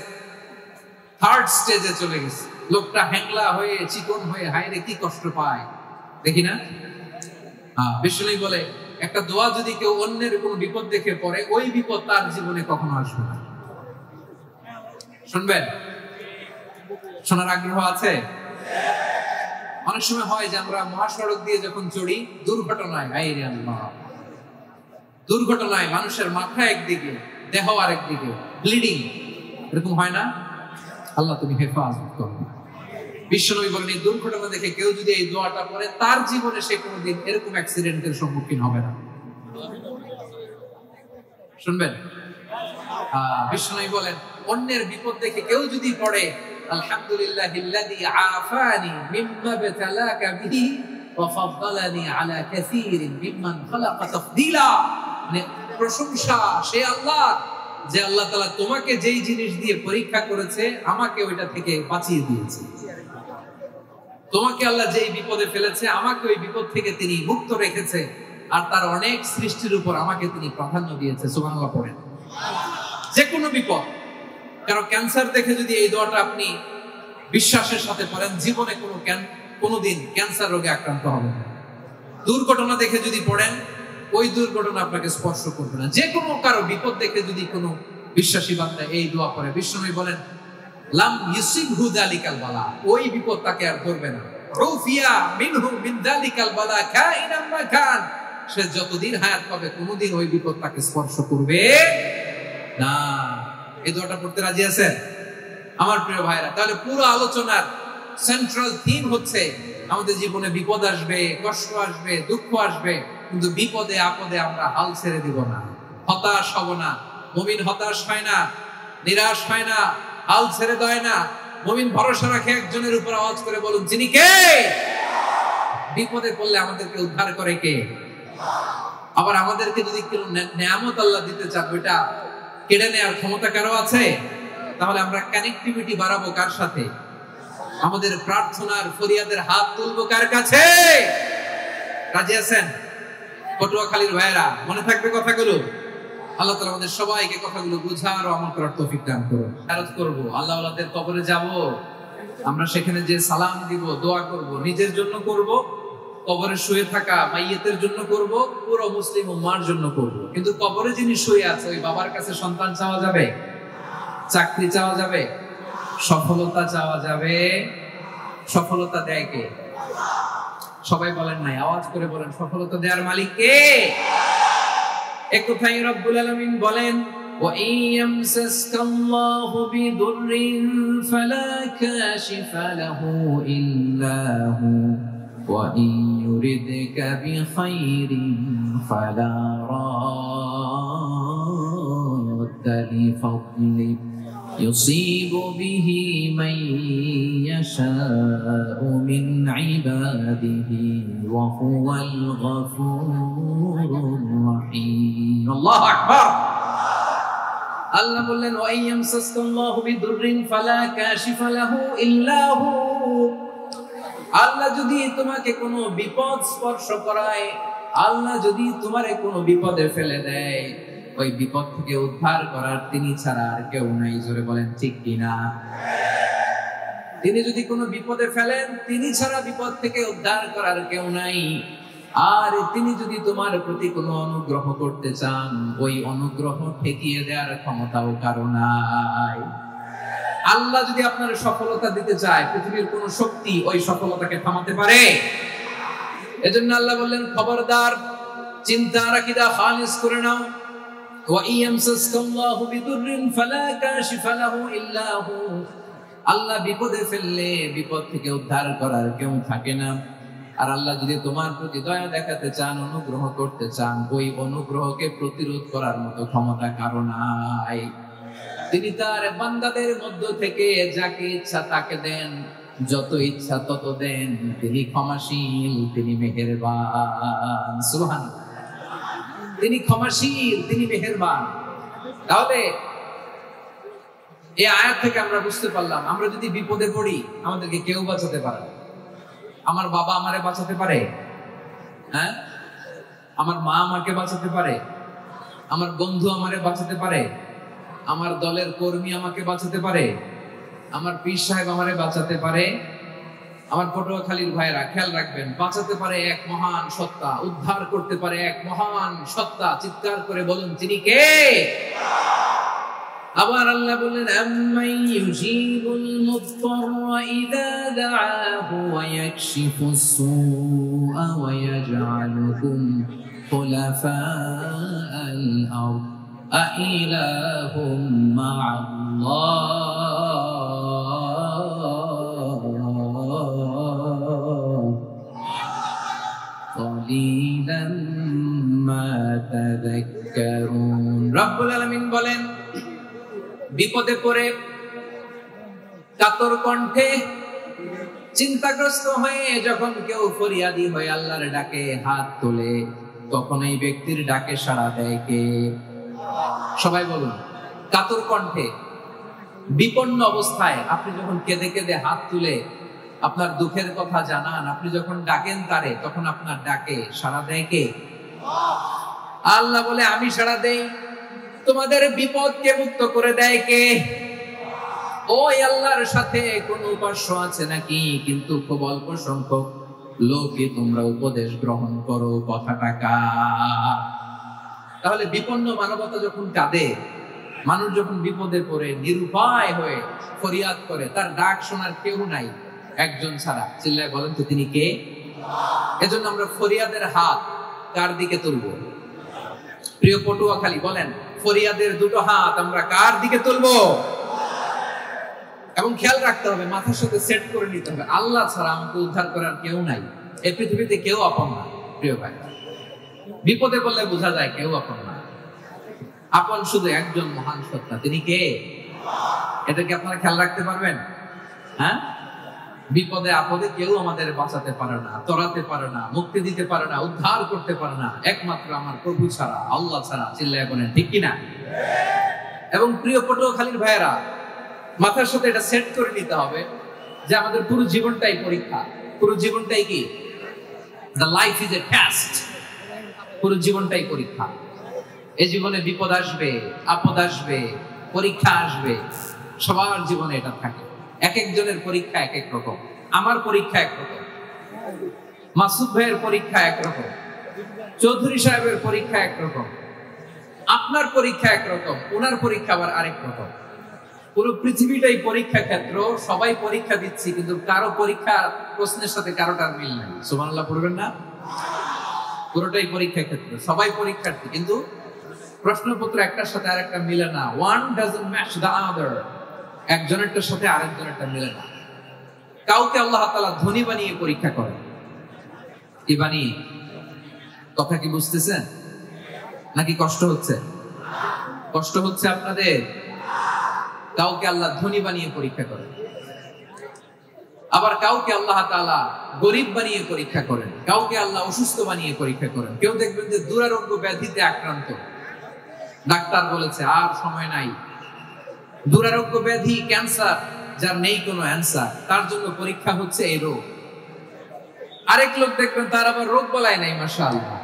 S1: 3rd স্টেজে চলে গেছে, লোকটা হ্যাংলা হয়ে, চিকন হয়ে, হায়রে কি কষ্ট পায়, দেখি না? বিষ্ণু বলে, একটা দোয়া যদি কেউ অন্যের কোনো বিপদ দেখে পড়ে, ওই বিপদ তার জীবনে কখনো আসবে না। শুনবেন? শোনার আগ্রহ আছে? অনেক সময় হয় যে আমরা মহাসড়ক দিয়ে যখন চড়ি, দুর্ঘটনায়, হায়রে আল্লাহ, দুর্ঘটনায় মানুষের মাথা একদিকে, দেহ আরেকদিকে, ব্লিডিং, এরকম হয় না? আল্লাহ তুমি হেফাজত করো। বিশ্বনবী বলেন, এই দুর্ঘটনা দেখে কেউ যদি এই দোয়াটা পড়ে, তার জীবনে সে কোনোদিন এরকম অ্যাক্সিডেন্টের সম্মুখীন হবে না। শুনবেন? বিশ্বনবী বলেন, অন্যের বিপদ দেখে কেউ যদি পড়ে, আলহামদুলিল্লাহিল্লাযী আফানি মিম্মা বাতালাকা বিহি ওয়া ফাদ্দালানি আলা কাসীরিন মিম্মান খালাকা তাফদীলা, মানে প্রশংসা সে আল্লাহ, যে আল্লাহ তাআলা তোমাকে যেই জিনিস দিয়ে পরীক্ষা করেছে, আমাকে ওইটা থেকে বাঁচিয়ে দিয়েছে। তোমাকে আল্লাহ যেই বিপদে ফেলেছে, আমাকে ওই বিপদ থেকে তিনি মুক্ত রেখেছে, আর তার অনেক সৃষ্টির উপর আমাকে তিনি প্রাধান্য দিয়েছে। সুবহানাল্লাহ পড়েন। যে কোনো বিপদ, কারণ ক্যান্সার দেখে যদি এই দোয়াটা আপনি বিশ্বাসের সাথে পড়েন, জীবনে কোনোদিন ক্যান্সার রোগে আক্রান্ত হবে না। দুর্ঘটনা দেখে যদি পড়েন, ওই দুর্ঘটনা আপনাকে স্পর্শ করবে না। যে কোনো কারো বিপদ দেখে যদি কোনো বিশ্বাসী বান্দা এই দোয়া পড়ে, বিশ্বনবী বলেন, লাম ইউসিবহু যালিকাল বালা, ওই বিপদ তাকে আর ধরবে না। রুফিয়া মিনহু মিন যালিকাল বালা কাইনাম মা কান, সে যতদিন হায়াত পাবে কোনোদিন ওই বিপদ তাকে স্পর্শ করবে না। এই দোয়াটা পড়তে রাজি আছেন আমার প্রিয় ভাইরা? তাহলে পুরো আলোচনার সেন্ট্রাল থিম হচ্ছে, আমাদের জীবনে বিপদ আসবে, কষ্ট আসবে, দুঃখ আসবে, কিন্তু বিপদে আপদে আমরা হাল ছেড়ে দিব না, হতাশ হব না। মুমিন হতাশ হয় না, নিরাশ হয় না, হাল ছেড়ে দেয় না। মুমিন ভরসা রাখে একজনের উপর। আওয়াজ করে বলুন, যিনি কে? বিপদে পড়লে আমাদেরকে উদ্ধার করে কে? আবার আমাদেরকে যদি কোনো নেয়ামত আল্লাহ দিতে চান, ওইটা কেড়ে নেওয়ার ক্ষমতা কারো আছে? তাহলে আমরা কানেক্টিভিটি বাড়াবো কার সাথে? আমাদের প্রার্থনার ফরিয়াদের হাত তুলবো কার কাছে? রাজি আছেন পটুয়াখালীর ভাইয়েরা? মনে থাকবে কথাগুলো? আল্লাহ তাআলা আমাদের সবাইকে কথাগুলো বুঝার ও আমল করার তৌফিক দান করুন। আরজ করব, আল্লাহ ওয়ালাদের কবরে যাব, আমরা সেখানে যে সালাম দিব, দোয়া করব, নিজের জন্য করব, কবরে শুয়ে থাকা মাইয়েতের জন্য করব, পুরো মুসলিম উম্মার জন্য করব। কিন্তু কবরে যিনি শুয়ে আছে, ওই বাবার কাছে সন্তান চাওয়া যাবে? চাকরি চাওয়া যাবে? সফলতা চাওয়া যাবে? সফলতা দেয় কে? সবাই বলেন নাই, আওয়াজ করে বলেন, সফলতা দেওয়ার মালিক কে? এক কথাই রব্বুল আলামিন বলেন, وَإِن يَمْسَسْكَ اللَّهُ بِضُرٍّ فَلَا كَاشِفَ لَهُ إِلَّا هُوَ وَإِن يُرِدْكَ بِخَيْرٍ فَلَا رَادَّ لِفَضْلِهِ يُصِيبُ بِهِ مَن يَشَاءُ مِنْ عِبَادِهِ وَهُوَ الْغَفُورُ الرَّحِيمُ الله أكبر আল্লাহ বললেন ওয়া ইয়ামসাসকাল্লাহু বিদুররিন ফালা কাশিফা লাহু ইল্লা হু আল্লাহ যদি তোমাকে কোনো বিপদ স্পর্শ করায়, আল্লাহ যদি তোমারে কোনো বিপদে ফেলে দেয়, ওই বিপদ থেকে উদ্ধার করার তিনি ছাড়া আর কেউ নাই। জোরে বলেন ঠিক কিনা? তিনি যদি কোনো বিপদে ফেলেন, তিনি ছাড়া বিপদ থেকে উদ্ধার করার কেউ নাই। আর তিনি যদি তোমার প্রতি কোনো অনুগ্রহ করতে চান, ওই অনুগ্রহ ঠেকিয়ে দেওয়ার ক্ষমতাও কারো নাই। আল্লাহ যদি আপনার সফলতা দিতে চায়, পৃথিবীর কোন শক্তি ওই সফলতাকে থামাতে পারে? এজন্য আল্লাহ বললেন, খবরদার, চিন্তা রাখিদা খালিস করে নাও। ওয়া ইয়ামসাসকাল্লাহু বিদুররিন ফালা কাশিফা লাহু ইল্লা হু আল্লাহ বিপদে ফেললে বিপদ থেকে উদ্ধার করার কেউ থাকে না। আর আল্লাহ যদি তোমার প্রতি দয়া দেখাতে চান, অনুগ্রহ করতে চান, ওই অনুগ্রহকে প্রতিরোধ করার মতো ক্ষমতা কারো নাই। তিনি তার বান্দাদের মধ্য থেকে যাকে ইচ্ছা তাকে দেন, যত ইচ্ছা তত দেন। তিনি ক্ষমাশীল, তিনি মেহেরবান। সুবহানাল্লাহ। তিনি ক্ষমাশীল, তিনি মেহেরবান। তাহলে এই আয়াত থেকে আমরা বুঝতে পারলাম, আমরা যদি বিপদে পড়ি আমাদেরকে কেউ বাঁচাতে পারে না। আমার বাবা আমারে বাঁচাতে পারে? হ্যাঁ। আমার মা আমাকে বাঁচাতে পারে? আমার বন্ধু আমারে বাঁচাতে পারে? আমার দলের কর্মী আমাকে বাঁচাতে পারে? আমার পীর সাহেব আমারে বাঁচাতে পারে? আমার পটুয়াখালীর ভাইরা খেয়াল রাখবেন, বাঁচাতে পারে এক মহান সত্তা, উদ্ধার করতে পারে এক মহান সত্তা। চিৎকার করে বলুন, তিনি কে? আবার আল্লাহ বললেন, আম্মান ইউজিবুল মুত্তাররা ইযা দাআহু ওয়া ইয়াকশিফুস সুআ ওয়া ইয়াজআলুকুম খুলাফাআল আরদ আইলাহুম মা'আল্লাহ ক্বালিলাম মা তাযাক্কারুন। রব্বুল আলামিন বলেন, বিপদে পড়ে কাতর কণ্ঠে চিন্তাগ্রস্ত হয়ে যখন কেউ ফরিয়াদি হয়ে আল্লাহর ডাকে হাত তোলে, তখন এই ব্যক্তির ডাকে সাড়া দেয় কে? সবাই বলুন। কাতর কণ্ঠে বিপন্ন অবস্থায় আপনি যখন কেঁদে কেঁদে হাত তুলে আপনার দুঃখের কথা জানান, আপনি যখন ডাকেন তারে, তখন আপনার ডাকে সাড়া দেয় কে? আল্লাহ বলে, আমি সাড়া দেই। তোমাদের বিপদকে মুক্ত করে দেয় কে? ওই আল্লাহর সাথে কোন উপাস্য আছে নাকি? কিন্তু খুব অল্প সংখ্যক লোকে তোমরা উপদেশ গ্রহণ করো। কথাটা কার? তাহলে বিপন্ন মানবতা যখন কাঁদে, মানুষ যখন বিপদে পড়ে নিরুপায় হয়ে ফরিয়াদ করে, তার ডাক শোনার কেউ নাই একজন ছাড়া। চিল্লায় বলেন তো, তিনি কে? এজন্য আমরা ফরিয়াদের হাত কার দিকে তুলবো? প্রিয় পটুয়াখালী, বলেন, ফরিয়াদের দুটো হাত আমরা কার দিকে তুলবো? এবং খেয়াল রাখতে হবে, মাথার সাথে সেট করে নিতে হবে, আল্লাহ ছাড়া আমাকে উদ্ধার করার কেউ নাই। এই পৃথিবীতে কেউ আপন না। প্রিয় ভাই, বিপদে পড়লে বোঝা যায় কেউ আপন না। আপন শুধু একজন মহান সত্তা, তিনি কে? এটাকে আপনারা খেয়াল রাখতে পারবেন? হ্যাঁ। বিপদে আপদে কেউ আমাদের বাঁচাতে পারে না, তরাতে পারে না, মুক্তি দিতে পারে না, উদ্ধার করতে পারে না, একমাত্র আমার প্রভু ছাড়া, আল্লাহ ছাড়া। চিল্লায় বলেন ঠিক কিনা? এবং প্রিয় পটুয়াখালীর ভাইয়েরা, মাথার সাথে এটা সেট করে নিতে হবে যে আমাদের পুরো জীবনটাই পরীক্ষা। পুরো জীবনটাই কি? The life is a test. পুরো জীবনটাই পরীক্ষা। এই জীবনে বিপদ আসবে, আপদ আসবে, পরীক্ষা আসবে, সবার জীবনে এটা থাকে। এক একজনের পরীক্ষা এক এক রকম। আমার পরীক্ষা এক রকম, মাসুদ ভাইয়ের পরীক্ষা এক রকম, চৌধুরী সাহেবের পরীক্ষা এক রকম, আপনার পরীক্ষা এক রকম, ওনার পরীক্ষা আবার আরেক রকম। পুরো পৃথিবীটাই পরীক্ষা ক্ষেত্র, সবাই পরীক্ষা দিচ্ছি, কিন্তু কারো পরীক্ষা প্রশ্নের সাথে কারোটার মিল নাই। সুবহানাল্লাহ পড়বেন না? পুরোটাই পরীক্ষা ক্ষেত্র, সবাই পরীক্ষার্থী, কিন্তু প্রশ্নপত্র একটার সাথে আরেকটা মিলে না, one doesn't match the other, একজনেরটার সাথে আরেকজনেরটা মিলে না। কাউকে আল্লাহ তাআলা ধনী বানিয়ে পরীক্ষা করেন। কি বানিয়ে? কথা কি বুঝতেছেন নাকি কষ্ট হচ্ছে? কষ্ট হচ্ছে আপনাদের? কাউকে আল্লাহ ধনী বানিয়ে পরীক্ষা করেন, আবার কাউকে আল্লাহ তাআলা গরিব বানিয়ে পরীক্ষা করেন, কাউকে আল্লাহ অসুস্থ বানিয়ে পরীক্ষা করেন। কেউ দেখবেন যে দুরারোগ্য ব্যাধিতে আক্রান্ত, ডাক্তার বলেছে আর সময় নাই, দুরারোগ্য ব্যাধি, ক্যান্সার, যার নেই কোনো অ্যান্সার, তার জন্য পরীক্ষা হচ্ছে এই রোগ। আরেক লোক দেখবেন তার আবার রোগ বলাই নাই, মাশাআল্লাহ,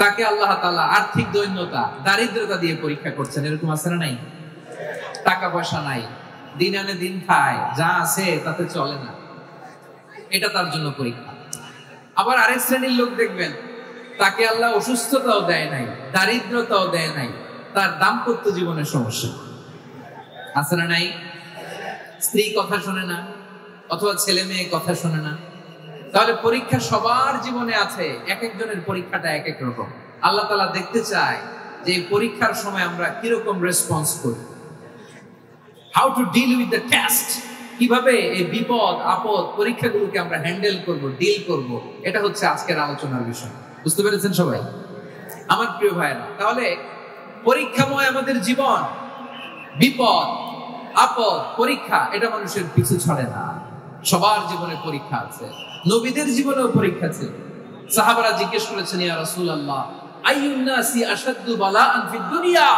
S1: তাকে আল্লাহ তাআলা আর্থিক দৈন্যতা, দারিদ্রতা দিয়ে পরীক্ষা করছেন। এরকম আছে না নাই? টাকা পয়সা নাই, দিন আনে দিন খায়, যা আছে তাতে চলে না, এটা তার জন্য পরীক্ষা। আবার আরেক শ্রেণীর লোক দেখবেন তাকে আল্লাহ অসুস্থতাও দেয় নাই, দারিদ্রতাও দেয় নাই, তার দাম্পত্য জীবনের সমস্যা আছে না নাই? স্ত্রী কথা শোনে না, অথবা ছেলে মেয়ে কথা শোনে না। তাহলে পরীক্ষা সবার জীবনে আছে, এক একজনের পরীক্ষাটা এক এক রকম। আল্লাহ তাআলা দেখতে চায় যে এই পরীক্ষার সময় আমরা কিরকম রেসপন্স করি, how to deal with the test, কিভাবে এই বিপদ আপদ পরীক্ষাগুলোকে আমরা হ্যান্ডেল করব, ডিল করব, এটা হচ্ছে আজকের আলোচনার বিষয়। বুঝতে পেরেছেন সবাই আমার প্রিয় ভাইরা? তাহলে পরীক্ষাময় আমাদের জীবন, বিপদ আপদ পরীক্ষা, এটা মানুষের পিছু ছাড়ে না। সবার জীবনে পরীক্ষা আছে, নবীদের জীবনেও পরীক্ষা ছিল। সাহাবারা জিজ্ঞেস করেছেন, ইয়া রাসূলুল্লাহ, আইয়ুন নাসি আশাদ্দু বালাআন ফিদ দুনিয়া,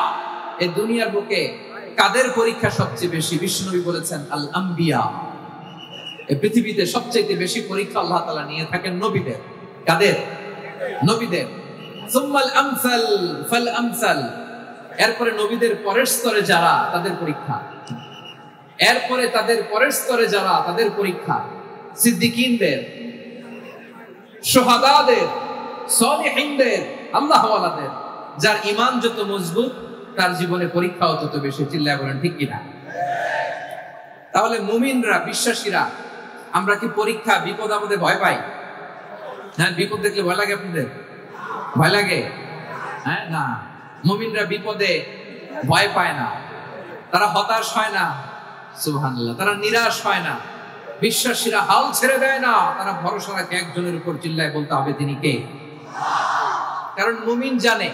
S1: এই দুনিয়ার বুকে কাদের পরীক্ষা সবচেয়ে বেশি? বিশ্বনবী বলেছেন, আল আম্বিয়া, এই পৃথিবীতে সবচেয়ে বেশি পরীক্ষা আল্লাহ তাআলা নিয়ে থাকেন নবীদের। কাদের? নবীদের। সুম্মাল আমসাল ফাল আমসাল, এরপরে নবীদের পরের স্তরে যারা, তাদের পরীক্ষা। এরপরে তাদের পরের স্তরে যারা, তাদের পরীক্ষা। সিদ্দিকীনদের, শুহাদাদের, সালিহিনদের, আল্লাহওয়ালাদের। যার ঈমান যত মজবুত, তার জীবনে পরীক্ষাও তত বেশি। চিল্লায় বলেন ঠিক কিনা? তাহলে মুমিনরা, বিশ্বাসীরা, আমরা কি পরীক্ষা বিপদ আপদে ভয় পাই? হ্যাঁ, বিপদ দেখলে ভয় লাগে আপনাদের? ভয় লাগে? হ্যাঁ, না, মুমিনরা বিপদে ভয় পায় না, তারা হতাশ হয় না, সুবহানাল্লাহ, তারা নিরাশ হয় না। বিশ্বাসীরা হাল ছেড়ে দেয় না, তারা ভরসা রাখে একজনের উপর। চিল্লায় বলতে হবে তিনি কে? কারণ মুমিন জানে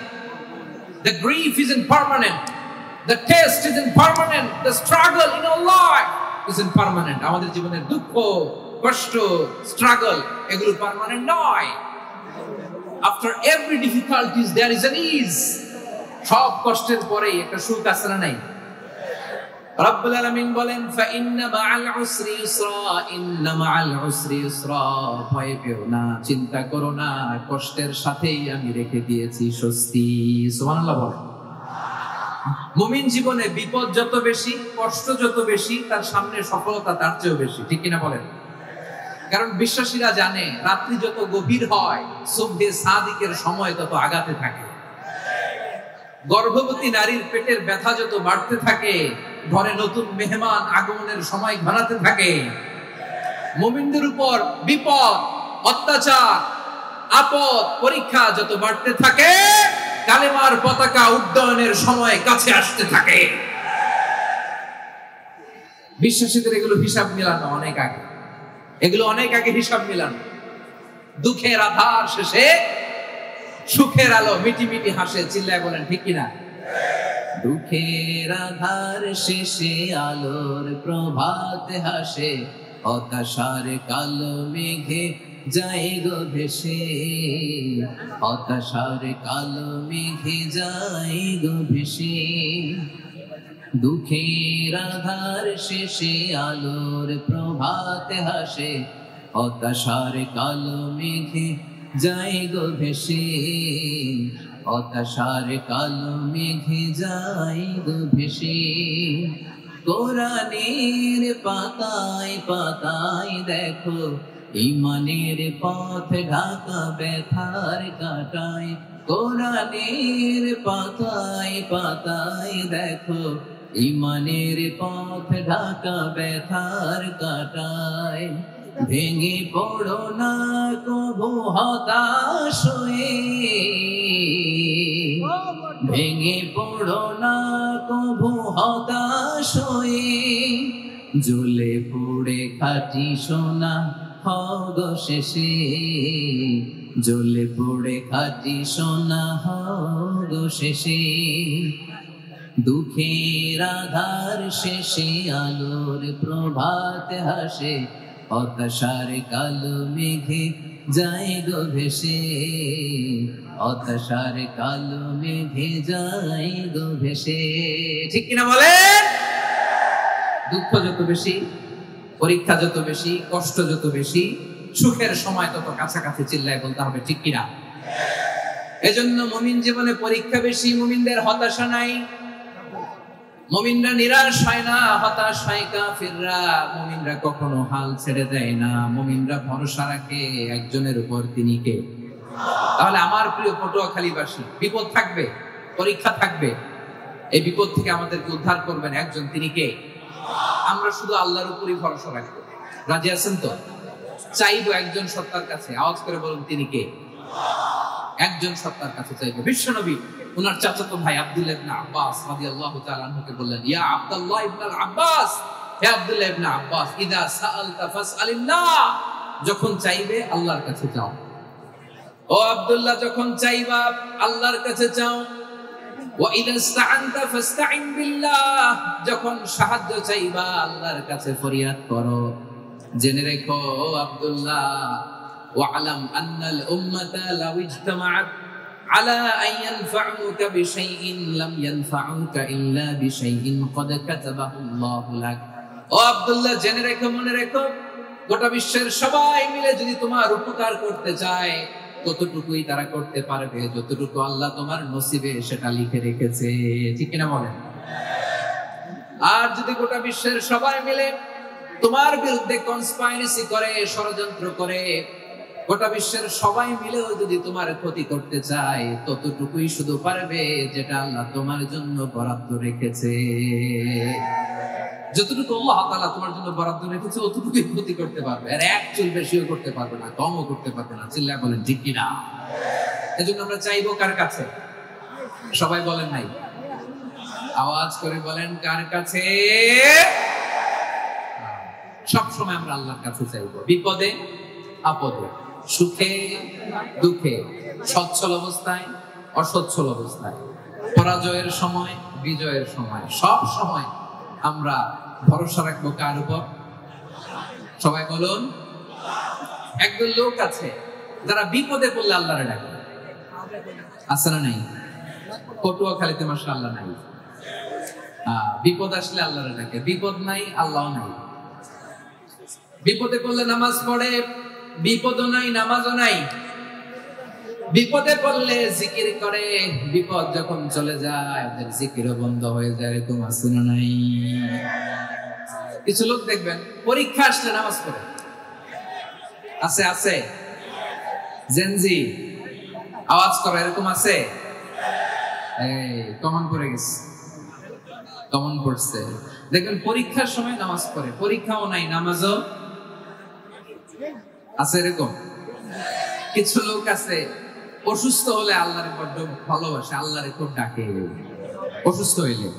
S1: the grief isn't permanent, the test isn't permanent, the struggle in our life isn't permanent. আমাদের জীবনের দুঃখ, কষ্ট, স্ট্রাগল, এগুলো পার্মানেন্ট নয়। After every difficulties there is an ease. সব কষ্টের পরেই একটা সুখ আছে না নাই? রব্বুল আলামিন বলেন, ফা ইন্না মাআল উসরি ইউসরা, ইন্না মাআল উসরি ইউসরা, ভয় পেও না, চিন্তা করো না, কষ্টের সাথেই আমি রেখে দিয়েছি স্বস্তি। সুবহানাল্লাহ বলেন। মুমিন জীবনে বিপদ যত বেশি, কষ্ট যত বেশি, তার সামনে সফলতা তার চেয়েও বেশি। ঠিক কিনা বলেন? কারণ বিশ্বাসীরা জানে রাত্রি যত গভীর হয়, সুবহে সাদিকের সময় তত আগাতে থাকে। গর্ভবতী নারীর পেটের ব্যথা যত বাড়তে থাকে, ঘরে নতুন মেহমান আগমনের সময় ঘনাতে থাকে। মুমিনদের উপর বিপদ, অত্যাচার, আপদ, পরীক্ষা যত বাড়তে থাকে, কালেমার পতাকা উড্ডয়নের সময় কাছে আসতে থাকে। বিশ্বাসীদের এগুলো হিসাব মিলানো অনেক আগে, এগুলো অনেক আগে হিসাব মিলানো। দুঃখের আধার শেষে সুখের আলো মিটি মিটি হাসে। চিল্লায় বলেন ঠিক কিনা? দুঃখের আধার শেষে আলোর প্রভাত হাসে, হতাশার কালো মেঘে যায় গো ভেসে, হতাশার কালো মেঘে যায় গো ভেসে। দুঃখের আধার শেষে আলোর প্রভাত হাসে, হতাশার কালো মেঘে যায় গো ভেসে, হতাশার কালো মেঘে যায় গো ভেসে। কোরআনের পাতায় পাতায় দেখো, ঈমানের পথ ঢাকা ব্যথার কাঁটায়। কোরআনের পাতায় পাতায় দেখো, ঈমানের পথ ঢাকা ব্যথার কাঁটায়। ভেঙে পড়ো না কবু হতাশ হয়ে, ভেঙে পড়ো না কভু হতাশ হয়ে, জ্বলে পুড়ে খাঁটি সোনা হগ শেষে, জ্বলে পুড়ে খাঁটি সোনা হগ শেষে। দুঃখের আধার শেষে আলোর প্রভাত হাসে, হতাশার কালো মেঘে যায় গো ভেসে, হতাশার কালো মেঘে যায় গো ভেসে। ঠিক কিনা বলেন? দুঃখ যত বেশি, পরীক্ষা যত বেশি, কষ্ট যত বেশি, সুখের সময় তত কাছাকাছি চিল্লায় বলতে হবে ঠিক কিনা। এজন্য মুমিন জীবনে পরীক্ষা বেশি, মুমিনদের হতাশা নাই। মুমিনরা নিরাশ হয় না, হতাশ হয় কাফিররা। মুমিনরা কখনো হাল ছেড়ে দেয় না, মুমিনরা ভরসা রাখে একজনের উপর, তিনি কে? তাহলে আমার প্রিয় পটুয়াখালীবাসী, বিপদ থাকবে, পরীক্ষা থাকবে, এই বিপদ থেকে আমাদেরকে উদ্ধার করবেন একজন, তিনি কে? আমরা শুধু আল্লাহর উপরই ভরসা রাখবো। রাজি আছেন তো? চাইবো একজন সত্তার কাছে, আওয়াজ করে বলুন তিনি কে? একজন সত্তার কাছে চাইবো। বিশ্বনবী উনার চাচাতো ভাই আব্দুল্লাহ ইবনে আব্বাস রাদিয়াল্লাহু তাআলা আনহুকে বললেন, ইয়া আব্দুল্লাহ ইবনে আব্বাস, হে আব্দুল্লাহ ইবনে আব্বাস, ইদা সাআলতা ফাসআলিল্লাহ, যখন চাইবে আল্লাহর কাছে চাও। ও আব্দুল্লাহ, যখন চাইবা আল্লাহর কাছে চাও। ওয়া ইদা ইসতাআনতা ফাসতাইন বিল্লাহ, যখন সাহায্য চাইবা আল্লাহর কাছে ফরিয়াদ করো। জেনে রেখো আব্দুল্লাহ, ওয়া'লাম আন্নাল উম্মাতা লাউ ইজতামাআত আলা আন ইয়ানফাউকা বিশাইইন লাম ইয়ানফাউকা ইল্লা বিশাইইন ক্বাদ কাতাবাহু আল্লাহু লাক। ও আব্দুল্লাহ, জেনে রেখো, মনে রেখো, গোটা বিশ্বের সবাই মিলে যদি তোমার উপকার করতে চায় ততটুকুই তারা করতে পারবে যতটুকু আল্লাহ তোমার নসিবে সেটা লিখে রেখেছে। ঠিক কিনা বলেন? আর যদি গোটা বিশ্বের সবাই মিলে তোমার বিরুদ্ধে কনস্পাইরেসি করে, ষড়যন্ত্র করে, গোটা বিশ্বের সবাই মিলেও যদি তোমার ক্ষতি করতে চায় ততটুকুই শুধু পারবে যেটা আল্লাহ তোমার জন্য বরাদ্দ রেখেছে। যতটুকু আল্লাহ তাআলা তোমার জন্য বরাদ্দ রেখেছে অতটুকুই ক্ষতি করতে পারবে, আর এক চুল বেশিও করতে পারবে না, কমও করতে পারবে না। চিল্লায় বলেন ঠিক কিনা। এজন্য আমরা চাইবো কার কাছে? সবাই বলেন নাই, আওয়াজ করে বলেন কার কাছে? সব সময় আমরা আল্লাহর কাছে চাইবো, বিপদে আপদে, সুখে দুঃখে, সচ্ছল অবস্থায় অসচ্ছল অবস্থায়, পরাজয়ের সময় বিজয়ের সময়, সব সময় আমরা ভরসা রাখবো কার উপর? সবাই বলুন। একদল লোক আছে যারা বিপদে পড়লে আল্লাহরে ডাকে, আছে না নাই? পটুয়াখালীতে মাশাআল্লাহ নাই। বিপদ আসলে আল্লাহরে ডাকে, বিপদ নাই আল্লাহ নাই। বিপদে পড়লে নামাজ পড়ে, বিপদও নাই নামাজও নাই। বিপদে পড়লে জিকির করে, বিপদ যখন চলে যায় ওদের জিকিরও বন্ধ হয়ে যায়। এরকম আছে না নাই? কিছু লোক দেখবেন পরীক্ষা আসলে নামাজ পড়ে, আছে আছে। জেনজি আওয়াজ করো, এরকম আছে? এই কমন পড়ে গেছে, কমন পড়ছে। দেখবেন পরীক্ষার সময় নামাজ পড়ে, পরীক্ষাও নাই নামাজও আছে। এরকম কিছু লোক আছে অসুস্থ হলে আল্লাহরে বড্ড ভালোবাসে, আল্লাহরে খুব ডাকে। অসুস্থ হইলে,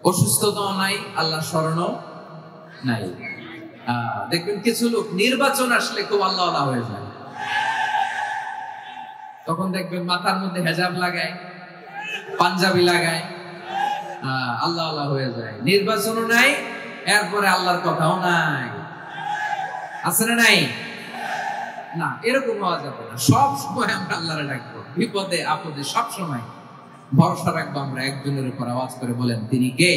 S1: অসুস্থতাও নাই, আল্লাহ স্মরণও নাই। দেখবেন কিছু লোক নির্বাচন আসলে খুব আল্লাহওয়ালা হয়ে যায়। তখন দেখবেন মাথার মধ্যে হেজাব লাগায়, পাঞ্জাবি লাগায়, আল্লাহওয়ালা হয়ে যায়। নির্বাচনও নাই, এরপরে আল্লাহর কথাও নাই। আছে না নাই? না, এরকম হওয়া যাবে না। সব সময় আমরা আল্লাহরে ডাকবো, বিপদে আপদে সব সময় ভরসা রাখবো আমরা একজনের উপর। আওয়াজ করে বলেন তিনি কে?